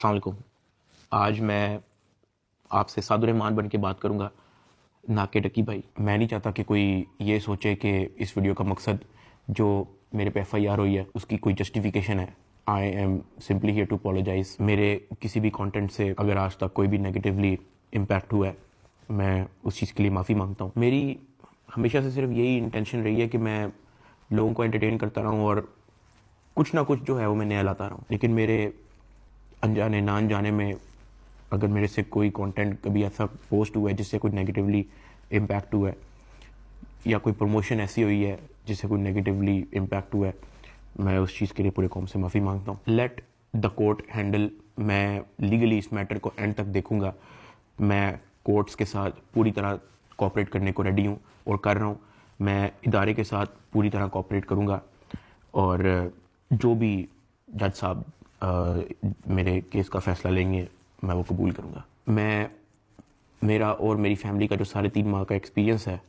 अस्सलाम वालेकुम। आज मैं आपसे सादुर रहमान बन के बात करूँगा, ना कि डकी भाई। मैं नहीं चाहता कि कोई ये सोचे कि इस वीडियो का मकसद जो मेरे पे FIR हुई है उसकी कोई जस्टिफिकेशन है। I am simply here to apologise. मेरे किसी भी कंटेंट से अगर आज तक कोई भी नेगेटिवली इम्पैक्ट हुआ है, मैं उस चीज़ के लिए माफ़ी मांगता हूँ। मेरी हमेशा से सिर्फ यही इंटेंशन रही है कि मैं लोगों को एंटरटेन करता रहूँ और कुछ ना कुछ जो है वो मैं नया लाता रहूँ। लेकिन मेरे अनजाने ना अनजाने में अगर मेरे से कोई कंटेंट कभी ऐसा पोस्ट हुआ है जिससे कोई नेगेटिवली इम्पैक्ट हुआ है, या कोई प्रमोशन ऐसी हुई है जिससे कोई नेगेटिवली इम्पैक्ट हुआ है, मैं उस चीज़ के लिए पूरे कौम से माफ़ी मांगता हूँ। Let the court handle. मैं लीगली इस मैटर को एंड तक देखूँगा। मैं कोर्ट्स के साथ पूरी तरह कोऑपरेट करने को रेडी हूँ और कर रहा हूँ। मैं इदारे के साथ पूरी तरह कोऑपरेट करूँगा और जो भी जज साहब मेरे केस का फ़ैसला लेंगे मैं वो कबूल करूँगा। मेरा और मेरी फैमिली का जो 3.5 माह का एक्सपीरियंस है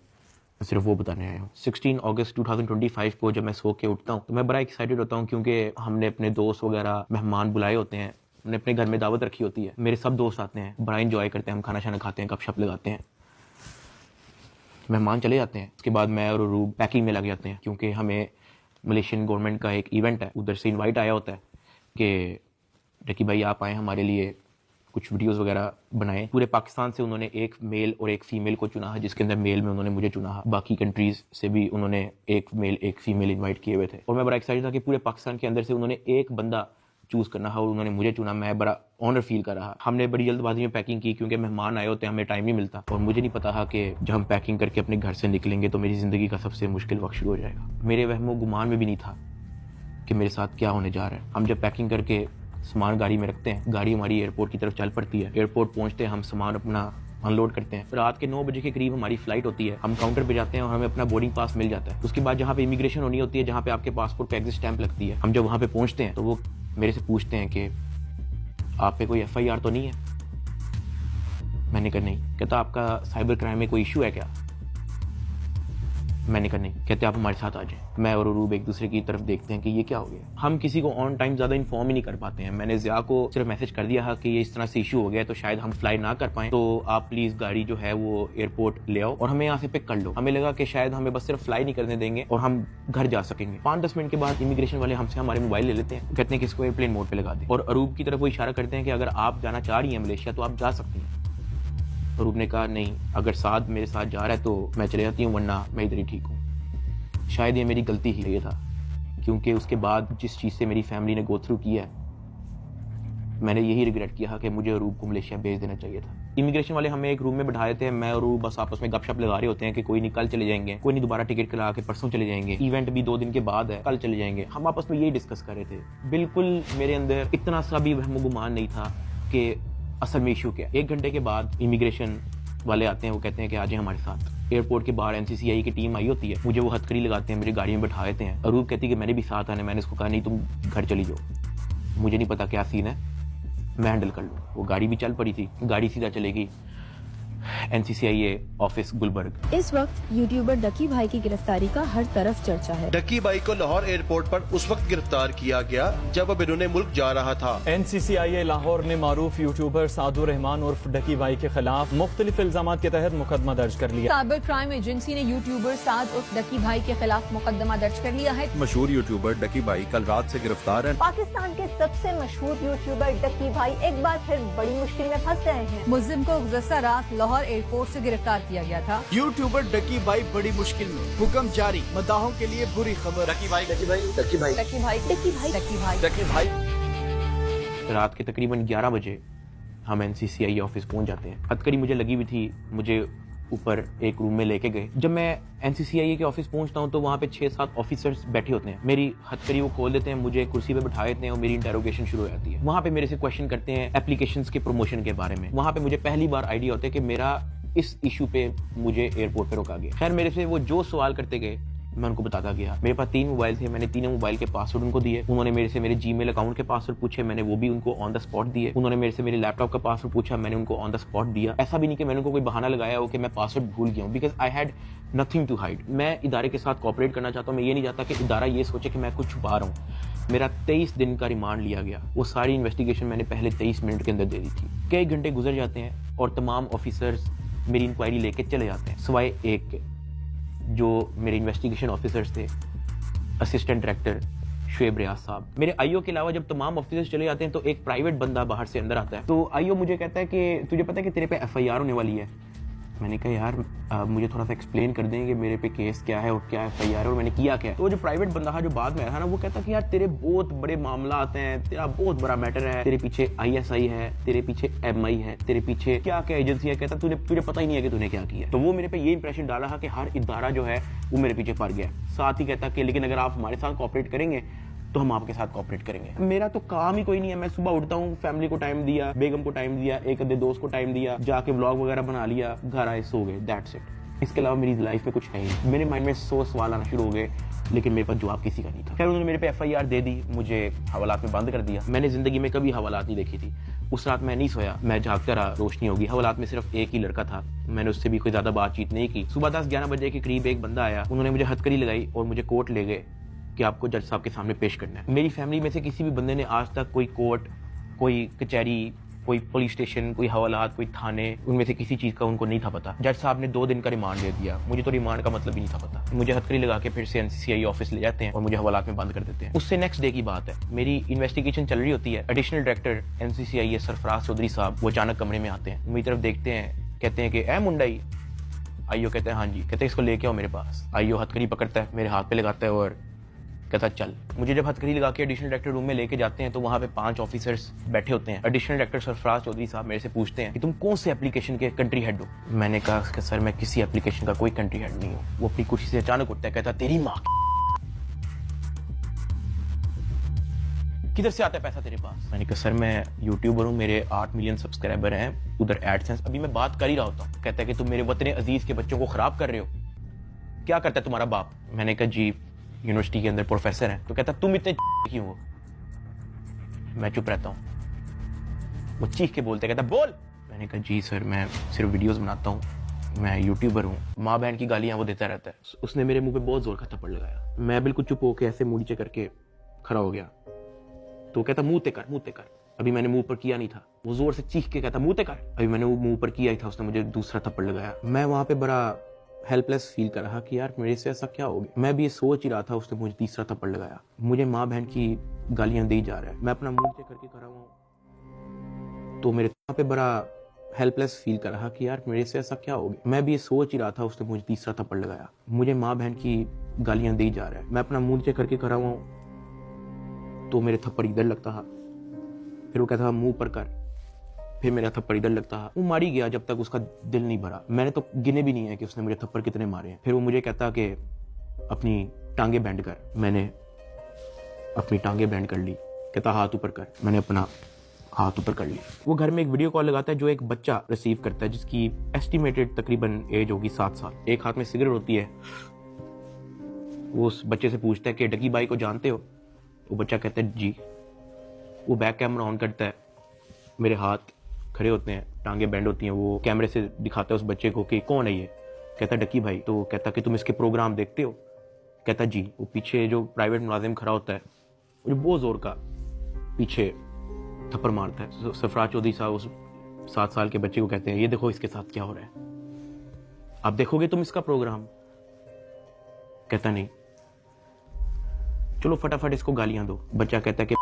सिर्फ वो बताने आया हूँ। 16 अगस्त 2025 को जब मैं सो के उठता हूँ तो मैं बड़ा एक्साइटेड होता हूँ, क्योंकि हमने अपने दोस्त वगैरह मेहमान बुलाए होते हैं, हमने अपने घर में दावत रखी होती है, मेरे सब दोस्त आते हैं, बड़ा इंजॉय करते हैं, हम खाना शाना खाते हैं, गपशप लगाते हैं, मेहमान चले जाते हैं। उसके बाद मैं और रूब पैकिंग में लग जाते हैं, क्योंकि हमें मलेशियन गवर्नमेंट का एक इवेंट है, उधर से इनवाइट आया होता है कि डकी भाई आप आए, हमारे लिए कुछ वीडियोस वगैरह बनाए। पूरे पाकिस्तान से उन्होंने एक मेल और एक फीमेल को चुना है, जिसके अंदर मेल में उन्होंने मुझे चुना है। बाकी कंट्रीज से भी उन्होंने एक मेल एक फीमेल इनवाइट किए हुए थे और मैं बड़ा एक्साइटेड था कि पूरे पाकिस्तान के अंदर से उन्होंने एक बंदा चूज़ करना है और उन्होंने मुझे चुना। मैं बड़ा ऑनर फील कर रहा। हमने बड़ी जल्दबाजी में पैकिंग की, क्योंकि मेहमान आए होते हैं, हमें टाइम नहीं मिलता, और मुझे नहीं पता था कि जब हम पैकिंग करके अपने घर से निकलेंगे तो मेरी ज़िंदगी का सबसे मुश्किल वक्त शुरू हो जाएगा। मेरे वहमो गुमान में भी नहीं था कि मेरे साथ क्या होने जा रहा है। हम जब पैकिंग करके सामान गाड़ी में रखते हैं, गाड़ी हमारी एयरपोर्ट की तरफ चल पड़ती है। एयरपोर्ट पहुंचते हैं, हम सामान अपना अनलोड करते हैं। रात के 9 बजे के करीब हमारी फ्लाइट होती है। हम काउंटर पे जाते हैं और हमें अपना बोर्डिंग पास मिल जाता है। उसके बाद जहाँ पे इमिग्रेशन होनी होती है, जहाँ पे आपके पासपोर्ट पे एग्जिट स्टैंप लगती है, हम जब वहाँ पे पहुँचते हैं तो वो मेरे से पूछते हैं कि आप पे कोई FIR तो नहीं है। मैंने कहा नहीं। कहता आपका साइबर क्राइम में कोई इशू है क्या? मैंने कहा नहीं। कहते आप हमारे साथ आ जाएं। मैं और अरूब एक दूसरे की तरफ देखते हैं कि ये क्या हो गया। हम किसी को ऑन टाइम ज़्यादा इन्फॉर्म ही नहीं कर पाते हैं। मैंने ज़िया को सिर्फ मैसेज कर दिया है कि ये इस तरह से इशू हो गया है, तो शायद हम फ्लाई ना कर पाएं, तो आप प्लीज़ गाड़ी जो है वो एयरपोर्ट ले आओ और हमें यहाँ से पिक कर लो। हमें लगा कि शायद हमें बस सिर्फ फ्लाई नहीं करने देंगे और हम घर जा सकेंगे। 5-10 मिनट के बाद इमिग्रेशन वाले हमसे हमारे मोबाइल ले लेते हैं, कहते हैं कि इसको एयरप्लेन मोड पर लगा दें, और अरूब की तरफ वो इशारा करते हैं कि अगर आप जाना चाह रही हैं मलेशिया तो आप जा सकती हैं। अरूब ने कहा नहीं, अगर साथ मेरे साथ जा रहा है तो मैं चले जाती हूँ, वरना मैं इधर ही ठीक हूँ। शायद ये मेरी गलती ही ये था, क्योंकि उसके बाद जिस चीज़ से मेरी फैमिली ने गो थ्रू किया है, मैंने यही रिग्रेट किया कि मुझे अरूब को मलेशिया भेज देना चाहिए था। इमिग्रेशन वाले हमें एक रूम में बैठाए थे। मैं और अरूब बस आपस में गपशप लगा रहे होते हैं कि कोई नहीं कल चले जाएंगे, कोई नहीं दोबारा टिकट करा के परसों चले जाएंगे, इवेंट भी 2 दिन के बाद है, कल चले जाएंगे। हम आपस में यही डिस्कस कर रहे थे। बिल्कुल मेरे अंदर इतना सा भी वहम गुमान नहीं था कि असल में इशू क्या। 1 घंटे के बाद इमिग्रेशन वाले आते हैं, वो कहते हैं कि आ जाए हमारे साथ। एयरपोर्ट के बाहर NCCI की टीम आई होती है, मुझे वो हथकड़ी लगाते हैं, मेरी गाड़ी में बैठा देते हैं। अरूब कहती है कि मैंने भी साथ आने। मैंने इसको कहा नहीं, तुम घर चली जाओ, मुझे नहीं पता क्या सीन है, मैं हैंडल कर लूँ। वो गाड़ी भी चल पड़ी थी, गाड़ी सीधा चलेगी NCCI ऑफिस गुलबर्ग। इस वक्त यूट्यूबर डकी भाई की गिरफ्तारी का हर तरफ चर्चा है। डकी भाई को लाहौर एयरपोर्ट पर उस वक्त गिरफ्तार किया गया जब अब इन्होंने मुल्क जा रहा था। NCCI लाहौर ने मारूफ यूट्यूबर सादुर रहमान उर्फ डकी भाई के खिलाफ मुख्तलिफ इल्जाम के तहत मुकदमा दर्ज कर लिया। साइबर क्राइम एजेंसी ने यूट्यूबर साद उर्फ डकी भाई के खिलाफ मुकदमा दर्ज कर लिया है। मशहूर यूट्यूबर डकी भाई कल रात से गिरफ्तार है। पाकिस्तान के सबसे मशहूर यूट्यूबर डकी भाई एक बार फिर बड़ी मुश्किल में फंस गए हैं। मुल्जिम को गुज़श्ता रात लाहौर एयरपोर्ट से गिरफ्तार किया गया था। यूट्यूबर डकी भाई बड़ी मुश्किल में, हुक्म जारी, मदाहों के लिए बुरी खबर। डकी भाई डकी भाई डकी भाई डकी भाई डकी भाई डकी भाई डकी भाई। रात के तकरीबन 11 बजे हम NCCI ऑफिस पहुंच जाते हैं। हथकड़ी मुझे लगी हुई थी, मुझे ऊपर एक रूम में लेके गए। जब मैं NCCI के ऑफिस पहुंचता हूं तो वहां पे 6-7 ऑफिसर्स बैठे होते हैं। मेरी हथकड़ी वो खोल देते हैं, मुझे कुर्सी पे बिठा देते हैं और मेरी इंटेरोगेशन शुरू हो जाती है। वहां पे मेरे से क्वेश्चन करते हैं एप्लीकेशंस के प्रमोशन के बारे में। वहां पे मुझे पहली बार आइडिया होता है कि मेरा इस इशू पे मुझे एयरपोर्ट पे रोका गया। खैर मेरे से वो जो सवाल करते गए मैं उनको बताता गया। मेरे पास 3 मोबाइल थे, मैंने तीनों मोबाइल के पासवर्ड उनको दिए। उन्होंने मेरे से मेरे जीमेल अकाउंट के पासवर्ड पूछे, मैंने वो भी उनको ऑन द स्पॉट दिए। उन्होंने मेरे से मेरे लैपटॉप का पासवर्ड पूछा, मैंने उनको ऑन द स्पॉट दिया। ऐसा भी नहीं कि मैंने उनको कोई बहाना लगाया हो कि मैं पासवर्ड भूल गया हूँ, because I had nothing to hide. मैं इदारे के साथ कोऑपरेट करना चाहता हूँ। मैं ये नहीं चाहता कि इदारा ये सोचे कि मैं कुछ छुपा रहा हूँ। मेरा 23 दिन का रिमांड लिया गया। वो सारी इन्वेस्टिगेशन मैंने पहले 23 मिनट के अंदर दे दी थी। कई घंटे गुजर जाते हैं और तमाम ऑफिसर्स मेरी इंक्वायरी लेके चले जाते हैं, सिवाय एक के, जो मेरे इन्वेस्टिगेशन ऑफिसर्स थे, असिस्टेंट डायरेक्टर शुएब रियाज साहब। मेरे आईओ के अलावा जब तमाम ऑफिसर्स चले जाते हैं तो एक प्राइवेट बंदा बाहर से अंदर आता है। तो आईओ मुझे कहता है कि तुझे पता है कि तेरे पे एफआईआर होने वाली है। मैंने कहा यार मुझे थोड़ा सा एक्सप्लेन कर दें कि मेरे पे केस क्या है और क्या एफआईआर है और मैंने किया क्या है। तो जो प्राइवेट बंदा है जो बाद में आया था ना, वो कहता कि यार तेरे बहुत बड़े मामला आते हैं, तेरा बहुत बड़ा मैटर है, तेरे पीछे ISI है, तेरे पीछे MI है, तेरे पीछे क्या क्या एजेंसी है। कहता तुझे पता ही नहीं है कि तूने क्या किया। तो वो मेरे पे ये इंप्रेशन डाला कि हर इदारा जो है वो मेरे पीछे पड़ गया। साथ ही कहता कि लेकिन अगर आप हमारे साथ कोऑपरेट करेंगे तो हम आपके साथ कोऑपरेट करेंगे। मेरा तो काम ही कोई नहीं है। मैं सुबह उठता हूँ, फैमिली को टाइम दिया, बेगम को टाइम दिया, एक आधे दोस्त को टाइम दिया, जाके व्लॉग वगैरह बना लिया, घर आए, सो गए, दैट्स इट। इसके अलावा मेरी लाइफ में कुछ है ही। मेरे माइंड में 100 सवाल आना शुरू हो गए, लेकिन मेरे पास जवाब किसी का नहीं था। खैर उन्होंने मेरे पे FIR दे दी, मुझे हवालात में बंद कर दिया। मैंने जिंदगी में कभी हवालात नहीं देखी थी। उस रात मैं नहीं सोया, मैं जागता रहा, रोशनी होगी। हवालात में सिर्फ एक ही लड़का था, मैंने उससे भी कोई ज्यादा बातचीत नहीं की। सुबह 10-11 बजे के करीब एक बंदा आया, उन्होंने मुझे हथकड़ी लगाई और मुझे कोर्ट ले गए कि आपको जज साहब के सामने पेश करना है। मेरी फैमिली में से किसी भी बंदे ने आज तक कोई कोर्ट, कोई कचहरी, कोई पुलिस स्टेशन, कोई हवालात, कोई थाने, उनमें से किसी चीज का उनको नहीं था पता। जज साहब ने 2 दिन का रिमांड दे दिया। मुझे तो रिमांड का मतलब ही नहीं था पता। मुझे हथकड़ी लगा के फिर से NCCI ऑफिस ले जाते हैं और मुझे हवालात में बंद कर देते हैं। उससे नेक्स्ट डे की बात है, मेरी इन्वेस्टिगेशन चल रही होती है। Additional director NCCI Sarfaraz Chaudhry साहब वो अचानक कमरे में आते हैं, मेरी तरफ देखते हैं, कहते हैं कि ए मुंडाई। आईओ कहते हैं हाँ जी। कहते हैं इसको लेके आओ मेरे पास। आईओ हथकड़ी पकड़ता है, मेरे हाथ पे लगाता है और कहता चल। मुझे जब हथकड़ी लगा के एडिशनल डायरेक्टर रूम में लेके जाते हैं तो वहाँ पे 5 ऑफिसर्स बैठे होते हैं। एडिशनल डायरेक्टर सरफराज चौधरी साहब मेरे से पूछते हैं कि तुम कौन से एप्लीकेशन के कंट्री हेड हो। मैंने कहा कि सर मैं किसी एप्लीकेशन का कोई कंट्री हेड नहीं हूँ। वो अपनी कुर्सी से अचानक उठता है, कहता तेरी माँ किधर से आता है पैसा तेरे पास। मैंने कहा सर मैं यूट्यूबर हूँ, मेरे 8 मिलियन सब्सक्राइबर हैं, उधर एडसेंस अभी मैं बात कर ही रहा होता हूँ। कहता है कि तुम मेरे वतन अजीज के बच्चों को खराब कर रहे हो, क्या करता है तुम्हारा बाप। मैंने कहा जी यूनिवर्सिटी के अंदर प्रोफेसर है। तो कहता तुम इतने क्यों हो। मैं चुप रहता हूँ। वो चीख के बोलते, कहता बोल। मैंने कहा जी सर मैं सिर्फ वीडियोस बनाता हूँ, मैं यूट्यूबर हूँ। माँ बहन की गालियां वो देता रहता है। उसने मेरे मुंह पे बहुत जोर का थप्पड़ लगाया। मैं बिल्कुल चुप होकर ऐसे मुंह नीचे करके खड़ा हो गया। तो कहता मुंह ते कर। अभी मैंने मुंह पर किया नहीं था। वो जोर से चीख के कहता मुंह ते कर। अभी मैंने वो मुंह पर किया ही था, उसने मुझे दूसरा थप्पड़ लगाया। मैं वहां पे बड़ा हेल्पलेस फील कर रहा कि यार मेरे से ऐसा क्या हो गया। मैं भी ये सोच ही रहा था, उसने मुझे तीसरा थप्पड़ लगाया। मुझे माँ बहन की गालियां दी जा रहा है, मैं अपना मुंह नीचे करके खड़ा हुआ। तो मेरे वहां पे बड़ा हेल्पलेस फील कर रहा कि यार मेरे से ऐसा क्या हो गया। मैं भी ये सोच ही रहा था, उसने मुझे तीसरा थप्पड़ लगाया। मुझे माँ बहन की गालियां दी जा रहा है, मैं अपना मुंह नीचे करके खड़ा हुआ। तो मेरे थप्पड़ इधर लगता था, फिर वो कहता था मुंह पर कर, फिर मेरा थप्पड़ इधर लगता है। वो मारी गया जब तक उसका दिल नहीं भरा। मैंने तो गिने भी नहीं है कि उसने मुझे थप्पड़ कितने मारे हैं। फिर वो मुझे कहता कि अपनी टांगे बैंड कर। मैंने अपनी टांगे बैंड कर ली। कहता हाथ ऊपर कर। मैंने अपना हाथ ऊपर कर लिया। वो घर में एक वीडियो कॉल लगाता है जो एक बच्चा रिसीव करता है, जिसकी एस्टिमेटेड तकरीबन एज होगी 7 साल। एक हाथ में सिगरेट होती है। वो उस बच्चे से पूछता है कि डकी बाई को जानते हो। वो बच्चा कहता है जी। वो बैक कैमरा ऑन करता है, मेरे हाथ खड़े होते हैं, टांगे बैंड होती हैं। वो कैमरे से दिखाता है उस बच्चे को कि कौन है ये। कहता डकी भाई। तो कहता कि तुम इसके प्रोग्राम देखते हो। कहता जी। वो पीछे जो प्राइवेट मुलाजिम खड़ा होता है वो बहुत जोर का पीछे थप्पड़ मारता है। सरफराज चौधरी साहब उस 7 साल के बच्चे को कहते हैं ये देखो इसके साथ क्या हो रहा है, आप देखोगे तुम इसका प्रोग्राम। कहता नहीं, चलो फटाफट इसको गालियां दो। बच्चा कहता है कि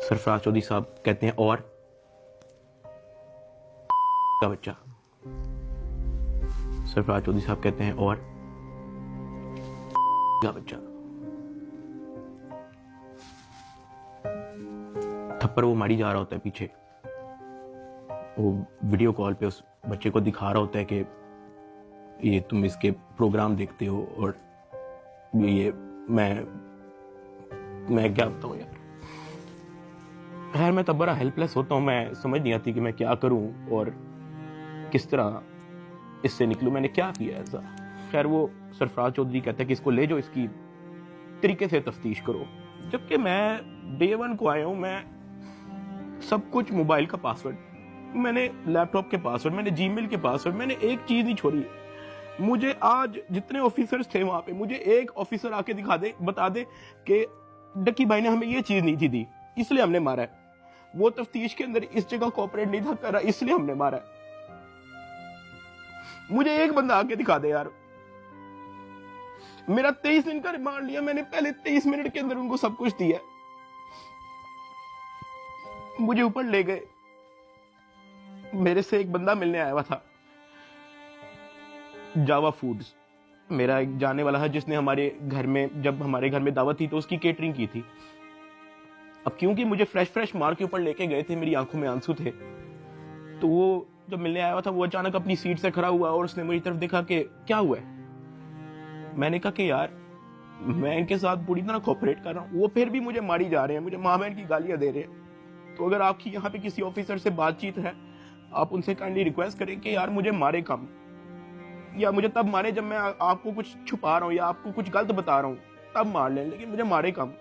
सरफराज चौधरी साहब कहते हैं और का बच्चा। सरफराज चौधरी साहब कहते हैं और का बच्चा। थप्पड़ वो मारी जा रहा होता है पीछे। वो वीडियो कॉल पे उस बच्चे को दिखा रहा होता है कि ये तुम इसके प्रोग्राम देखते हो और ये मैं क्या बताऊं यार। खैर मैं तब बड़ा हेल्पलेस होता हूँ। मैं समझ नहीं आती कि मैं क्या करूं और किस तरह इससे निकलूं। मैंने क्या किया ऐसा। खैर वो सरफराज चौधरी कहता है कि इसको ले जाओ, इसकी तरीके से तफ्तीश करो। जबकि मैं डे 1 को आया हूं। मैं सब कुछ, मोबाइल का पासवर्ड, मैंने लैपटॉप के पासवर्ड, मैंने जीमेल के पासवर्ड, मैंने एक चीज नहीं छोड़ी। मुझे आज जितने ऑफिसर्स थे वहां पे, मुझे एक ऑफिसर आके दिखा दे, बता दे कि डक्की भाई ने हमें ये चीज नहीं थी दी, इसलिए हमने मारा है। वो तफ्तीश के अंदर इस जगह कोऑपरेट नहीं था कर रहा, इसलिए हमने मारा है। मुझे एक बंदा आके दिखा दे यार। मेरा 23 दिन का रिमांड लिया मैंने, पहले 23 मिनट के अंदर उनको सब कुछ दिया। मुझे ऊपर ले गए, मेरे से एक बंदा मिलने आया हुआ था, जावा फूड्स, मेरा एक जाने वाला है जिसने हमारे घर में, जब हमारे घर में दावत थी तो उसकी केटरिंग की थी। अब क्योंकि मुझे फ्रेश मार के ऊपर लेके गए थे, मेरी आंखों में आंसू थे, तो वो जब मिलने आया हुआ था वो अचानक अपनी सीट से खड़ा हुआ और उसने मेरी तरफ देखा कि क्या हुआ है। मैंने कहा कि यार मैं इनके साथ पूरी तरह कोऑपरेट कर रहा हूँ, वो फिर भी मुझे मारी जा रहे हैं, मुझे माँ बहन की गालियां दे रहे हैं। तो अगर आपकी यहाँ पे किसी ऑफिसर से बातचीत है, आप उनसे काइंडली रिक्वेस्ट करें कि यार मुझे मारे कम, या मुझे तब मारे जब मैं आपको कुछ छुपा रहा हूँ या आपको कुछ गलत बता रहा हूँ, तब मार लें, लेकिन मुझे मारे कम।